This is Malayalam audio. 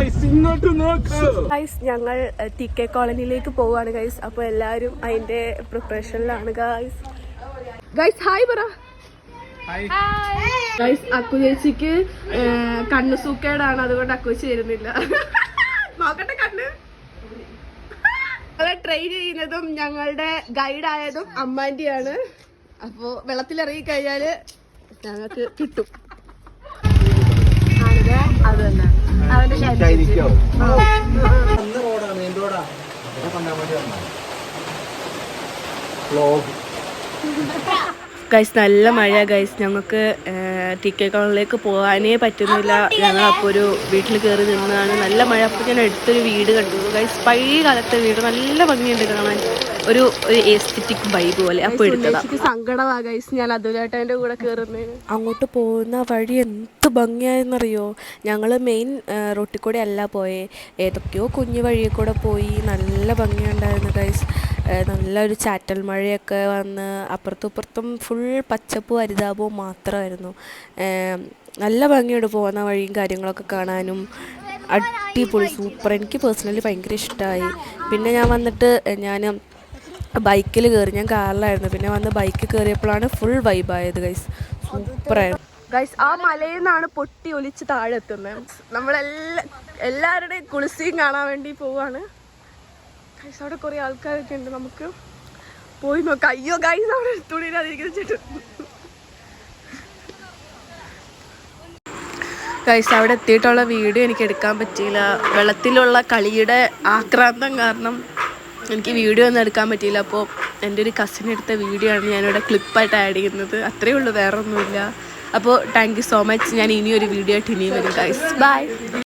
ഗൈസ് ഞങ്ങൾ TK കോളനിയിലേക്ക് പോവാണ് ഗൈസ്. അപ്പോൾ എല്ലാവരും അതിന്റെ പ്രിപ്പറേഷനിലാണ് ഗൈസ്. ഗൈസ് ഹായ് പറ. ഗൈസ് അക്കു ചേച്ചിക്ക് കണ്ണു സൂക്കേടാണ്, അതുകൊണ്ട് അക്കു ചേച്ചി വരുന്നില്ല. നോക്കട്ടെ കണ്ണ്. ട്രെയിൻ ചെയ്യുന്നതും ഞങ്ങളുടെ ഗൈഡായതും അമ്മാൻ്റെയാണ്. അപ്പോൾ വെള്ളത്തിലിറങ്ങി കഴിഞ്ഞാല് ഞങ്ങൾക്ക് കിട്ടും. അത് തന്നെ അവന്റെ ഗൈസ് നല്ല മഴ ഗൈസ്. ഞങ്ങൾക്ക് TK കോളനിലേക്ക് പോകാനേ പറ്റുന്നില്ല. ഞങ്ങൾ അപ്പോൾ ഒരു വീട്ടിൽ കയറി നിന്നാണ്. നല്ല മഴ. അപ്പോൾ ഞാൻ അടുത്തൊരു വീട് കണ്ടു ഗൈസ്. പഴയ കാലത്തെ വീട് നല്ല ഭംഗിയുണ്ട് കാണാൻ, ഒരു എസ്തെറ്റിക് വൈബ് പോലെ. അപ്പോൾ എടുത്തതാണ്. സങ്കടമാണ് ഗൈസ് ഞാൻ അതുലായിട്ടെ കൂടെ കയറുന്നത്. അങ്ങോട്ട് പോകുന്ന വഴി എന്ത് ഭംഗിയായെന്നറിയോ. ഞങ്ങൾ മെയിൻ റോട്ടിൽ കൂടെ അല്ല പോയേ, ഏതൊക്കെയോ കുഞ്ഞു വഴിയിൽ കൂടെ പോയി. നല്ല ഭംഗിയുണ്ടായിരുന്നു ഗൈസ്. നല്ലൊരു ചാറ്റൽ മഴയൊക്കെ വന്ന് അപ്പുറത്തും ഇപ്പുറത്തും ഫുൾ പച്ചപ്പും ഹരിതാപവും മാത്രമായിരുന്നു. നല്ല ഭംഗിയോട് പോകുന്ന വഴിയും കാര്യങ്ങളൊക്കെ കാണാനും അടിപൊളി സൂപ്പർ. എനിക്ക് പേഴ്സണലി ഭയങ്കര ഇഷ്ടമായി. പിന്നെ ഞാൻ വന്നിട്ട് ഞാൻ ബൈക്കിൽ കയറി. ഞാൻ കാറിലായിരുന്നു. പിന്നെ വന്ന് ബൈക്കിൽ കയറിയപ്പോഴാണ് ഫുൾ വൈബായത് ഗൈസ്. സൂപ്പറായിരുന്നു ഗൈസ്. ആ മലയിൽ നിന്നാണ് പൊട്ടി ഒലിച്ച് താഴെ എത്തുന്നത്. എല്ലാവരുടെയും കുളിസിയും കാണാൻ വേണ്ടി പോവാണ് ഗൈസ്. അവിടെ കുറേ ആൾക്കാരൊക്കെ ഉണ്ട്, നമുക്ക് പോയി നോക്കാം. അയ്യോ ഗൈസ് അവിടെ തുണിയിലാതിരിക്കുന്ന ചേട്ടൻ ഗൈസ്. അവിടെ എത്തിയിട്ടുള്ള വീഡിയോ എനിക്ക് എടുക്കാൻ പറ്റിയില്ല. വെള്ളത്തിലുള്ള കളിയുടെ ആക്രാന്തം കാരണം എനിക്ക് വീഡിയോ ഒന്നും എടുക്കാൻ പറ്റിയില്ല. അപ്പോൾ എൻ്റെ ഒരു കസിൻ എടുത്ത വീഡിയോ ആണ് ഞാനിവിടെ ക്ലിപ്പായിട്ട് ആഡ് ചെയ്യുന്നത്. അത്രയേ ഉള്ളൂ, വേറെ ഒന്നുമില്ല. അപ്പോൾ താങ്ക് യു സോ മച്ച്. ഞാൻ ഇനിയൊരു വീഡിയോ ആയിട്ട് ഇനിയും വരും ഗൈസ്. ബൈ.